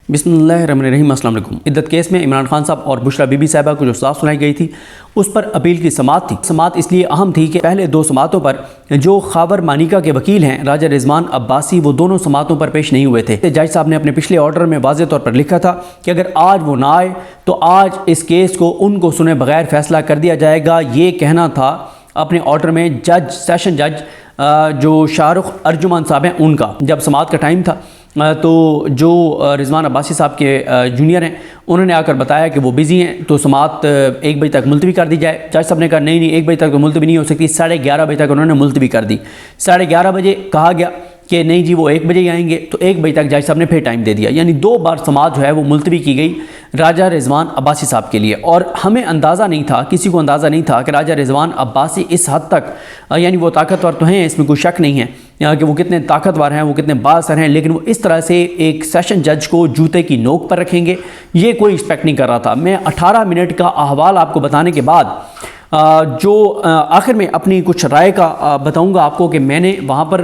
बिस्मिल्लाहिर्रहमानिर्रहीम। अस्सलाम वालेकुम। इद्दत केस में इमरान खान साहब और बुशरा बीबी साहिबा को जो सज़ा सुनाई गई थी उस पर अपील की समाअत थी। समाअत इसलिए अहम थी कि पहले दो समाअतों पर जो खावर मानिका के वकील हैं राजा रिजवान अब्बासी, वो दोनों समाअतों पर पेश नहीं हुए थे। जज साहब ने अपने पिछले ऑर्डर में वाज़ेह तौर पर लिखा था कि अगर आज वो ना आए तो आज इस केस को उनको सुने बगैर फैसला कर दिया जाएगा। ये कहना था अपने ऑर्डर में जज, सेशन जज जो शाहरुख अर्जुमान साहब हैं उनका। जब समाअत का टाइम था तो जो रिजवान अब्बासी साहब के जूनियर हैं उन्होंने आकर बताया कि वो बिज़ी हैं, तो समाअत 1 बजे तक मुलतवी कर दी जाए। जज साहब ने कहा नहीं 1 बजे तक तो मुलतवी नहीं हो सकती। 11:30 बजे तक उन्होंने मुलतवी कर दी। 11:30 बजे कहा गया कि नहीं जी वो 1 बजे ही आएंगे, तो 1 बजे तक जज साहब ने फिर टाइम दे दिया। यानी 2 बार समाअत जो है वो मुलतवी की गई राजा रिजवान अब्बासी साहब के लिए। और हमें अंदाज़ा नहीं था, किसी को अंदाज़ा नहीं था कि राजा रिजवान अब्बासी इस हद तक, यानी वो ताकतवर तो हैं, इसमें कोई शक नहीं है कि वो कितने ताकतवर हैं, वो कितने बाअसर हैं, लेकिन वो इस तरह से एक सेशन जज को जूते की नोक पर रखेंगे ये कोई एक्सपेक्ट नहीं कर रहा था। मैं 18 मिनट का अहवाल आपको बताने के बाद जो आखिर में अपनी कुछ राय का बताऊंगा आपको कि मैंने वहाँ पर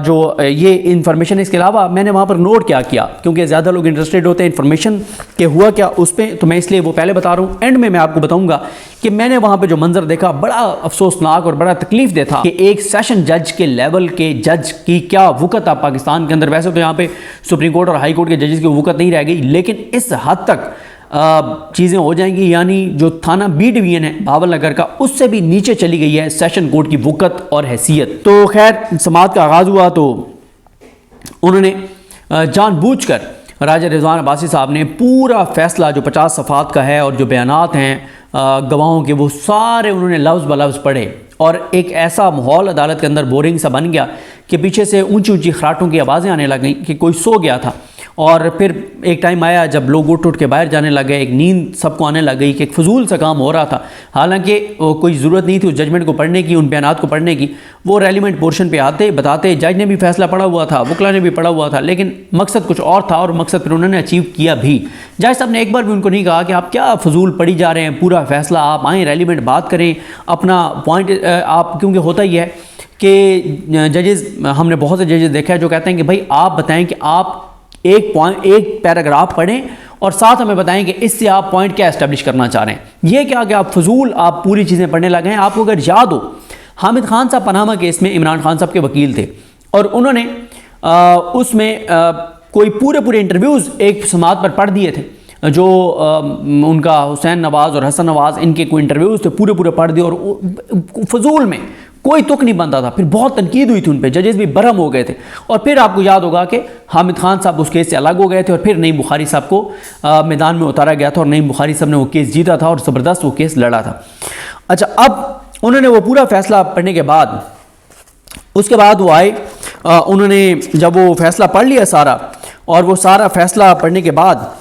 जो ये इन्फॉर्मेशन, इसके अलावा मैंने वहाँ पर नोट क्या किया, क्योंकि ज़्यादा लोग इंटरेस्टेड होते हैं इन्फॉर्मेशन के हुआ क्या उस पर, तो मैं इसलिए वो पहले बता रहा हूँ। एंड में मैं आपको बताऊंगा कि मैंने वहाँ पर जो मंजर देखा बड़ा अफसोसनाक और बड़ा तकलीफ दे था कि एक सेशन जज के लेवल के जज की क्या वक़्त आप पाकिस्तान के अंदर, वैसे तो यहाँ पे सुप्रीम कोर्ट और हाई कोर्ट के जजेस की वक़्त नहीं रह गई, लेकिन इस हद तक चीज़ें हो जाएंगी। यानी जो थाना बी डिवीज़न है भावल नगर का, उससे भी नीचे चली गई है सेशन कोर्ट की वक़्त और हैसियत। तो खैर समाअत का आगाज़ हुआ तो उन्होंने जानबूझकर राजा रिजवान अब्बासी साहब ने पूरा फैसला जो 50 सफ़ात का है और जो बयानात हैं गवाहों के, वो सारे उन्होंने लफ्ज़ ब लफ्ज़ पढ़े। और एक ऐसा माहौल अदालत के अंदर बोरिंग सा बन गया कि पीछे से ऊंची ऊंची खराटों की आवाज़ें आने लग गई कि कोई सो गया था। और फिर एक टाइम आया जब लोग उठ के बाहर जाने लगे, एक नींद सबको आने लग गई कि एक फजूल सा काम हो रहा था। हालांकि कोई ज़रूरत नहीं थी उस जजमेंट को पढ़ने की, उन बयानात को पढ़ने की। वो रेलिवेंट पोर्शन पे आते बताते, जज ने भी फैसला पढ़ा हुआ था, वकला ने भी पढ़ा हुआ था, लेकिन मकसद कुछ और था और मकसद फिर उन्होंने अचीव किया भी। जज साहब ने एक बार भी उनको नहीं कहा कि आप क्या फजूल पढ़ी जा रहे हैं, पूरा फैसला आप आएँ, रेलिवेंट बात करें, अपना पॉइंट आप, क्योंकि होता ही है कि जजेस, हमने बहुत से जजेस देखा है जो कहते हैं कि भाई आप बताएं कि आप एक पैराग्राफ पढ़ें और साथ हमें बताएं कि इससे आप पॉइंट क्या एस्टेब्लिश करना चाह रहे हैं। ये क्या कि आप फजूल आप पूरी चीज़ें पढ़ने लगे हैं। आपको अगर याद हो, हामिद खान साहब पनामा केस में इमरान खान साहब के वकील थे और उन्होंने उसमें कोई पूरे इंटरव्यूज़ एक समाअत पर पढ़ दिए थे। जो उनका हुसैन नवाज़ और हसन नवाज़, इनके कोई इंटरव्यूज़ थे पूरे पढ़ दिए और फजूल में कोई तुक नहीं बनता था। फिर बहुत तनकीद हुई थी उन पे, जजेस भी बरहम हो गए थे। और फिर आपको याद होगा कि हामिद खान साहब उस केस से अलग हो गए थे और फिर नईम बुखारी साहब को मैदान में उतारा गया था और नईम बुखारी साहब ने वो केस जीता था और ज़बरदस्त वो केस लड़ा था। अच्छा, अब उन्होंने वो पूरा फैसला पढ़ने के बाद, उसके बाद वो आए, उन्होंने जब वो फैसला पढ़ लिया सारा, और वो सारा फैसला पढ़ने के बाद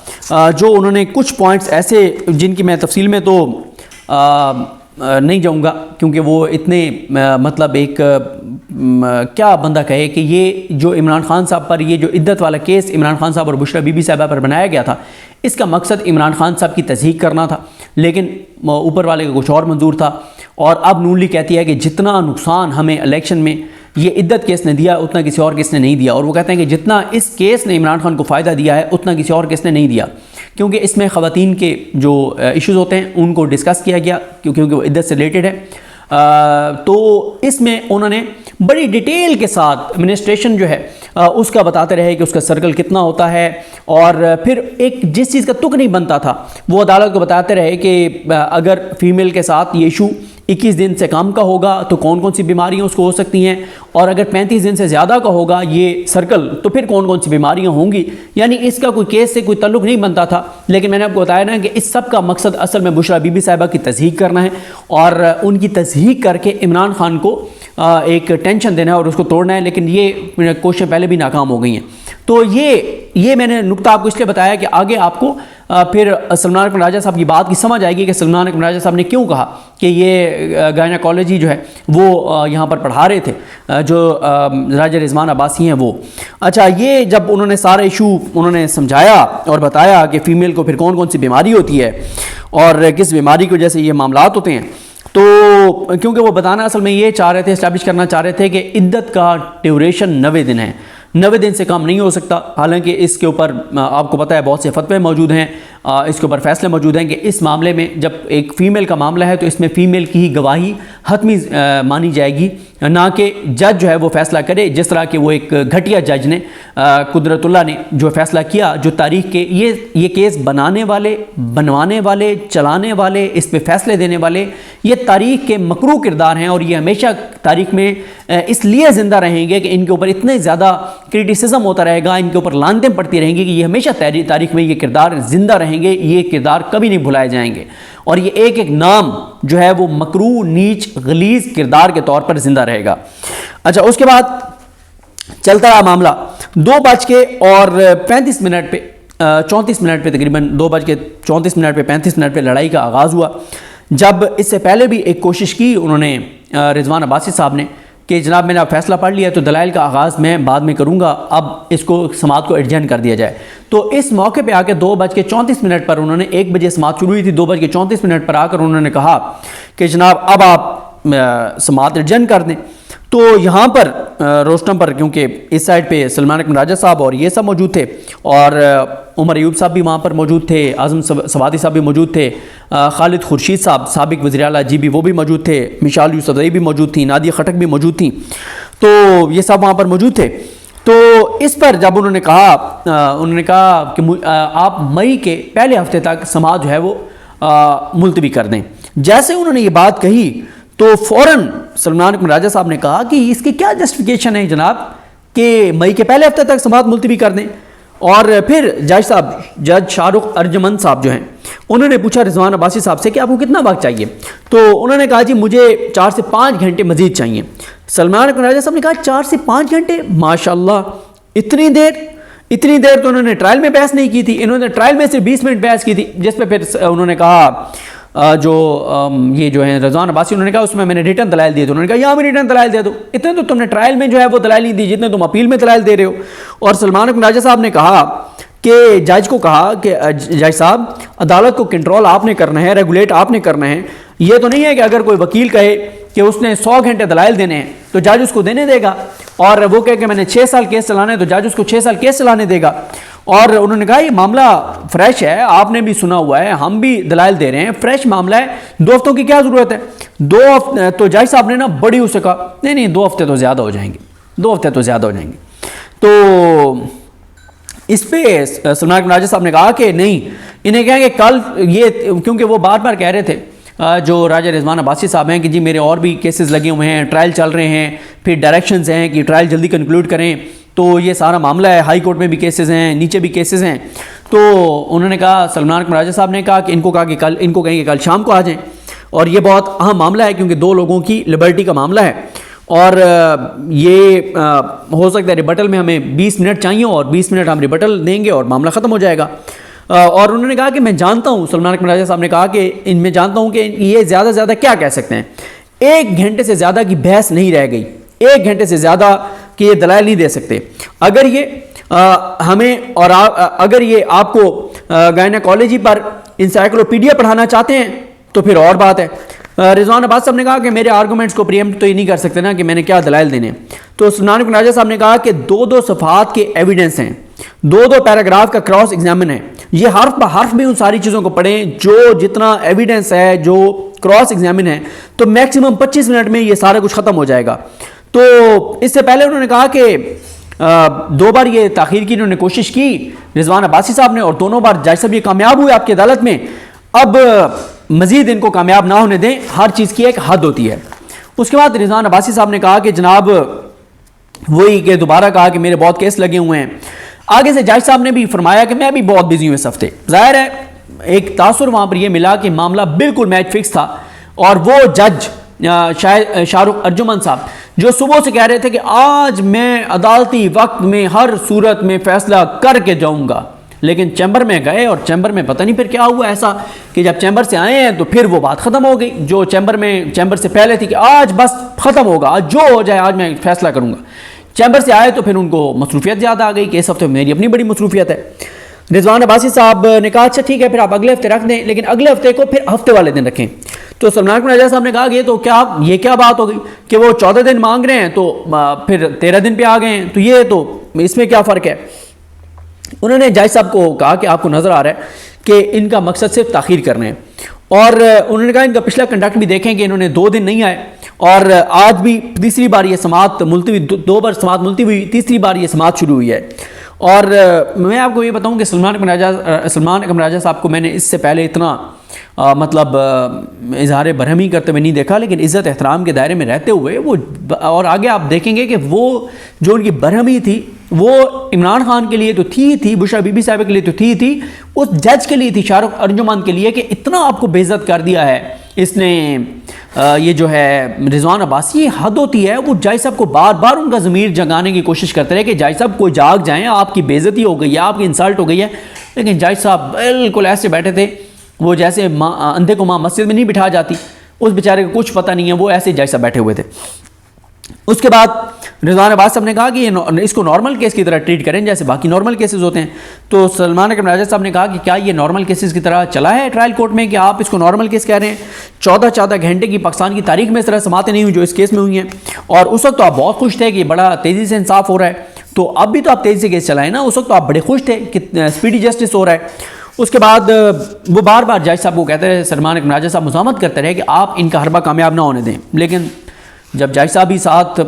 जो उन्होंने कुछ पॉइंट्स ऐसे जिनकी मैं तफसील में तो नहीं जाऊंगा, क्योंकि वो इतने मतलब एक क्या बंदा कहे कि ये जो इमरान खान साहब पर ये जो इद्दत वाला केस इमरान खान साहब और बुशरा बीबी साहिबा पर बनाया गया था, इसका मकसद इमरान खान साहब की तज़हीक करना था, लेकिन ऊपर वाले का कुछ और मंजूर था। और अब नून लीग कहती है कि जितना नुकसान हमें इलेक्शन में ये इद्दत केस ने दिया उतना किसी और केस ने नहीं दिया। और वो कहते हैं कि जितना इस केस ने इमरान खान को फ़ायदा दिया है उतना किसी और केस ने नहीं दिया, क्योंकि इसमें ख़वातीन के जो इश्यूज़ होते हैं उनको डिस्कस किया गया, क्योंकि वो इद्दत से रिलेटेड है। तो इसमें उन्होंने बड़ी डिटेल के साथ एडमिनिस्ट्रेशन जो है उसका बताते रहे कि उसका सर्कल कितना होता है। और फिर एक जिस चीज़ का तुक नहीं बनता था वो अदालत को बताते रहे कि अगर फीमेल के साथ ये इशू 21 दिन से कम का होगा तो कौन कौन सी बीमारियां उसको हो सकती हैं, और अगर 35 दिन से ज़्यादा का होगा ये सर्कल तो फिर कौन कौन सी बीमारियां होंगी। यानी इसका कोई केस से कोई ताल्लुक़ नहीं बनता था। लेकिन मैंने आपको बताया ना कि इस सब का मकसद असल में बुशरा बीबी साहिबा की तज़हीक करना है और उनकी तज़हीक करके इमरान खान को एक टेंशन देना है और उसको तोड़ना है। लेकिन ये कोशिशें पहले भी नाकाम हो गई हैं। तो ये मैंने नुक्ता आपको इसलिए बताया कि आगे आपको फिर सलमान अकमल राजा साहब की बात की समझ आएगी कि सलमान अकमल राजा साहब ने क्यों कहा कि ये गायनाकोलॉजी जो है वो यहाँ पर पढ़ा रहे थे, जो राजा रिजवान अब्बासी हैं वो। अच्छा, ये जब उन्होंने सारा इशू उन्होंने समझाया और बताया कि फ़ीमेल को फिर कौन कौन सी बीमारी होती है और किस बीमारी की वजह से ये मामलात होते हैं, तो क्योंकि वो बताना असल में ये चाह रहे थे, इस्टेब्लिश करना चाह रहे थे कि इद्दत का ड्यूरेशन 90 दिन है। 90 दिन से कम नहीं हो सकता। हालांकि इसके ऊपर आपको पता है बहुत से फतवे मौजूद हैं, इसके ऊपर फैसले मौजूद हैं कि इस मामले में जब एक फ़ीमेल का मामला है तो इसमें फ़ीमेल की ही गवाही हतमी मानी जाएगी, ना कि जज जो है वो फ़ैसला करे, जिस तरह के वो एक घटिया जज ने कुदरतुल्लाह ने जो फ़ैसला किया, जो तारीख़ के ये केस बनाने वाले, बनवाने वाले, चलाने वाले, इस पे फ़ैसले देने वाले ये तारीख़ के मकरू किरदार हैं और ये हमेशा तारीख़ में इसलिए ज़िंदा रहेंगे कि इनके ऊपर इतने ज़्यादा क्रिटिसिज्म होता रहेगा, इनके ऊपर लानतें पड़ती रहेंगी कि ये हमेशा तारीख़ में ये किरदार ज़िंदा रहेंगे, ये किरदार कभी नहीं भुलाए जाएंगे और ये एक एक नाम जो है वो मकरू, नीच, गलीज़ किरदार के तौर पर ज़िंदा रहेगा। अच्छा, उसके बाद चलता रहा मामला 2:35 पे 34 मिनट पे, तकरीबन 2:34 पे 35 मिनट पे लड़ाई का आगाज़ हुआ। जब इससे पहले भी एक कोशिश की उन्होंने रिजवान अब्बासी साहब ने कि जनाब मैंने अब फैसला पढ़ लिया तो दलाइल का आगाज़ मैं बाद में करूँगा, अब इसको समाअत को एडजर्न कर दिया जाए। तो इस मौके पे आके 2:34 पर उन्होंने 1 बजे समाअत शुरू हुई थी, 2:34 पर आकर उन्होंने कहा कि जनाब अब आप समाअत एडजर्न कर दें। तो यहाँ पर रोस्टम पर, क्योंकि इस साइड पे सलमान अकमल राजा साहब और ये सब मौजूद थे और उमर अयूब साहब भी वहाँ पर मौजूद थे, आज़म सवादी साहब भी मौजूद थे, खालिद खुर्शीद साहब साबिक वज़ीर आला जी वो भी मौजूद थे, मिशाल यूसुफ़ज़ई भी मौजूद थी, नादिया खटक भी मौजूद थी, तो ये सब वहाँ पर मौजूद थे। तो इस पर जब उन्होंने कहा कि आप मई के पहले हफ्ते तक समाअत जो है वो मुलतवी कर दें। जैसे उन्होंने ये बात कही तो फ़ौरन सलमान अकमल राजा साहब ने कहा कि इसकी क्या जस्टिफिकेशन है जनाब कि मई के पहले हफ्ते तक समाअत मुलतवी कर दें। और फिर जज शाहरुख अर्जुमन साहब जो हैं उन्होंने पूछा रिजवान अब्बासी साहब से कि आपको कितना वक्त चाहिए, तो उन्होंने कहा जी मुझे 4 से 5 घंटे मज़ीद चाहिए। सलमान अकमल राजा साहब ने कहा 4 से 5 घंटे, माशाल्लाह, इतनी देर तो उन्होंने ट्रायल में बहस नहीं की थी, इन्होंने ट्रायल में सिर्फ 20 मिनट बहस की थी, जिस पे फिर उन्होंने कहा ये जो है रिजवान अब्बासी, उन्होंने कहा उसमें मैंने रिटर्न दलाइल दिए थे, उन्होंने कहा यहाँ भी रिटर्न दलाइल दे दो, इतने तो तुमने ट्रायल में जो है वो दलाइल नहीं दी जितने तुम अपील में दलाइल दे रहे हो। और सलमान अकमल राजा साहब ने कहा कि जज को कहा कि जज साहब अदालत को कंट्रोल आपने करना है, रेगुलेट आपने करना है, ये तो नहीं है कि अगर कोई वकील कहे कि उसने 100 घंटे दलाइल देने हैं तो जज उसको देने देगा, और वो कहे कि मैंने 6 साल केस चलाना है तो जज उसको 6 साल केस चलाने देगा। और उन्होंने कहा ये मामला फ्रेश है, आपने भी सुना हुआ है, हम भी दलाइल दे रहे हैं, फ्रेश मामला है, 2 हफ्तों की क्या ज़रूरत है, 2 हफ्ते। तो जज साहब ने ना बड़ी उससे कहा नहीं 2 हफ्ते तो ज़्यादा हो जाएंगे, 2 हफ्ते तो ज़्यादा हो जाएंगे। तो इस पे सलमान अकमल राजा साहब ने कहा कि नहीं, इन्हें कहेंगे कल ये, क्योंकि वो बार बार कह रहे थे जो राजा रिजवान अब्बासी साहब हैं कि जी मेरे और भी केसेस लगे हुए हैं, ट्रायल चल रहे हैं, फिर डायरेक्शंस हैं कि ट्रायल जल्दी कंक्लूड करें, तो ये सारा मामला है, हाई कोर्ट में भी केसेस हैं, नीचे भी केसेस हैं। तो उन्होंने कहा, सलमान अकमल राजा साहब ने कहा कि इनको कहेंगे कल शाम को आ जाएं, और ये बहुत अहम मामला है क्योंकि 2 लोगों की लिबर्टी का मामला है, और ये हो सकता है रिबटल में हमें 20 मिनट चाहिए और 20 मिनट हम रिबटल देंगे और मामला ख़त्म हो जाएगा। और उन्होंने कहा कि मैं जानता हूँ, सलमान अकमल राजा साहब ने कहा कि इनमें जानता हूँ कि ये ज़्यादा से ज़्यादा क्या कह सकते हैं, 1 घंटे से ज़्यादा की बहस नहीं रह गई, 1 घंटे से ज़्यादा कि ये दलाइल नहीं दे सकते। अगर ये हमें और अगर ये आपको गायनेकोलॉजी पर इंसाइक्लोपीडिया पढ़ाना चाहते हैं तो फिर और बात है। रिजवान अब्बास साहब ने कहा कि मेरे आर्गूमेंट्स को प्रीएम्प्ट तो ये नहीं कर सकते ना कि मैंने क्या दलाइल देने। तो सलमान अकमल राजा साहब ने कहा कि 2-2 सफ़हात के एविडेंस हैं, 2-2 पैराग्राफ का क्रॉस एग्जामिन है, ये हर्फ ब हर्फ भी उन सारी चीज़ों को पढ़ें जो जितना एविडेंस है, जो क्रॉस एग्जामिन है, तो मैक्सिमम 25 मिनट में ये सारा कुछ ख़त्म हो जाएगा। तो इससे पहले उन्होंने कहा कि 2 बार ये ताख़ीर की इन्होंने कोशिश की रिजवान अब्बासी साहब ने, और दोनों बार जज साहब ये कामयाब हुए आपकी अदालत में, अब मज़ीद इनको कामयाब ना होने दें, हर चीज़ की एक हद होती है। उसके बाद रिजवान अब्बासी साहब ने कहा कि जनाब वही कि दोबारा कहा कि मेरे बहुत केस लगे हुए हैं। आगे से जज साहब ने भी फरमाया कि मैं भी बहुत बिजी हूँ इस हफ्ते। ज़ाहिर है एक तासुर वहाँ पर यह मिला कि मामला बिल्कुल मैच फिक्स था, और वो जज शाहरुख अर्जुमन साहब जो सुबह से कह रहे थे कि आज मैं अदालती वक्त में हर सूरत में फैसला करके जाऊँगा, लेकिन चैम्बर में गए और चैम्बर में पता नहीं फिर क्या हुआ ऐसा कि जब चैम्बर से आए हैं तो फिर वो बात ख़त्म हो गई जो चैम्बर से पहले थी कि आज बस ख़त्म होगा, आज जो हो जाए आज मैं फैसला करूँगा। चैम्बर से आए तो फिर उनको मसरूफियत ज़्यादा आ गई कि इस हफ्ते मेरी अपनी बड़ी मसरूफियत है। रिजवान अब्बासी साहब ने कहा अच्छा ठीक है फिर आप अगले हफ्ते रख दें, लेकिन अगले हफ्ते को फिर हफ्ते वाले दिन रखें। तो सलमान अकमल राजा साहब ने कहा कि ये क्या बात हो गई कि वो 14 दिन मांग रहे हैं तो फिर 13 दिन पे आ गए हैं, तो ये तो اس میں کیا فرق ہے؟ انہوں نے جج صاحب کو کہا کہ آپ کو نظر آ رہا ہے کہ ان کا مقصد صرف تاخیر کرنا ہے، اور انہوں نے کہا ان کا پچھلا کنڈکٹ بھی دیکھیں کہ انہوں نے 2 دن نہیں آئے، اور آج بھی تیسری بار یہ سماعت ملتوی، 2 بار سماعت ملتوی ہوئی، تیسری بار یہ سماعت شروع ہوئی ہے۔ اور میں آپ کو یہ بتاؤں کہ سلمان اکرم راجہ صاحب کو میں نے اس سے پہلے اتنا مطلب اظہار برہمی کرتے ہوئے نہیں دیکھا، لیکن عزت احترام کے دائرے میں رہتے ہوئے وہ، اور آگے آپ دیکھیں گے کہ وہ جو ان کی برہمی تھی وہ عمران خان کے لیے تو تھی، بشرا بی بی صاحبہ کے لیے تو تھی، اس جج کے لیے تھی، شاہ رخ ارجمند کے لیے، کہ اتنا آپ کو بے عزت کر دیا ہے اس نے یہ جو ہے رضوان عباسی، یہ حد ہوتی ہے۔ وہ جج صاحب کو بار بار ان کا ضمیر جگانے کی کوشش کرتے رہے کہ جج صاحب کو جاگ جائیں، آپ کی بے عزتی ہو گئی ہے، آپ کی انسلٹ ہو گئی ہے، لیکن جج صاحب بالکل ایسے بیٹھے تھے، وہ جیسے اندھے کو ماں مسجد میں نہیں بٹھا جاتی، اس بیچارے کو کچھ پتہ نہیں ہے، وہ ایسے جج صاحب بیٹھے ہوئے تھے۔ اس کے بعد رضوان عباس صاحب نے کہا کہ اس کو نارمل کیس کی طرح ٹریٹ کریں جیسے باقی نارمل کیسز ہوتے ہیں، تو سلمان اکرم راجہ صاحب نے کہا کہ کیا یہ نارمل کیسز کی طرح چلا ہے ٹرائل کورٹ میں کہ آپ اس کو نارمل کیس کہہ رہے ہیں؟ 14 گھنٹے کی پاکستان کی تاریخ میں اس طرح سماعتیں نہیں ہوئی جو اس کیس میں ہوئی ہیں، اور اس وقت تو آپ بہت خوش تھے کہ بڑا تیزی سے انصاف ہو رہا ہے، تو اب بھی تو آپ تیزی سے کیس چلائیں نا، اس وقت تو آپ بڑے خوش تھے کہ اسپیڈی جسٹس ہو رہا ہے۔ اس کے بعد وہ بار بار جج صاحب کو کہتے رہے، سلمان اکرم راجہ صاحب مزاحمت کرتے رہے کہ آپ ان کا حربہ کامیاب نہ ہونے دیں، لیکن جب جج صاحب ہی ساتھ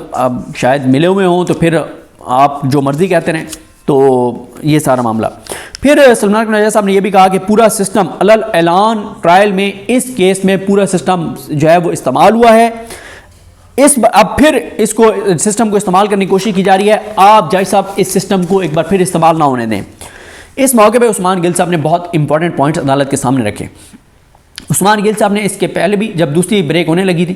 شاید ملے ہوئے ہوں تو پھر آپ جو مرضی کہتے رہیں، تو یہ سارا معاملہ۔ پھر سلمان اکرم راجہ صاحب نے یہ بھی کہا کہ پورا سسٹم علل اعلان ٹرائل میں اس کیس میں پورا سسٹم جو ہے وہ استعمال ہوا ہے، اب پھر اس کو سسٹم کو استعمال کرنے کی کوشش کی جا رہی ہے، آپ جج صاحب اس سسٹم کو ایک بار پھر استعمال نہ ہونے دیں۔ اس موقع پہ عثمان گل صاحب نے بہت امپورٹنٹ پوائنٹس عدالت کے سامنے رکھے۔ عثمان گل صاحب نے اس کے پہلے بھی جب دوسری بریک ہونے لگی تھی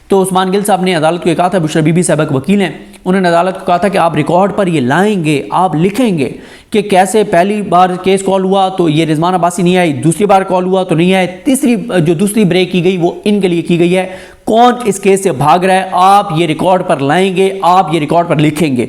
تو عثمان گل صاحب نے عدالت کو یہ کہا تھا، بشرا بی بی صاحبہ کے وکیل ہیں، انہوں نے عدالت کو کہا تھا کہ آپ ریکارڈ پر یہ لائیں گے، آپ لکھیں گے کہ کیسے پہلی بار کیس کال ہوا تو یہ رضوان عباسی نہیں آئی، دوسری بار کال ہوا تو نہیں آئے، تیسری جو دوسری بریک کی گئی وہ ان کے لیے کی گئی ہے، کون اس کیس سے بھاگ رہا ہے، آپ یہ ریکارڈ پر لائیں گے، آپ یہ ریکارڈ پر لکھیں گے۔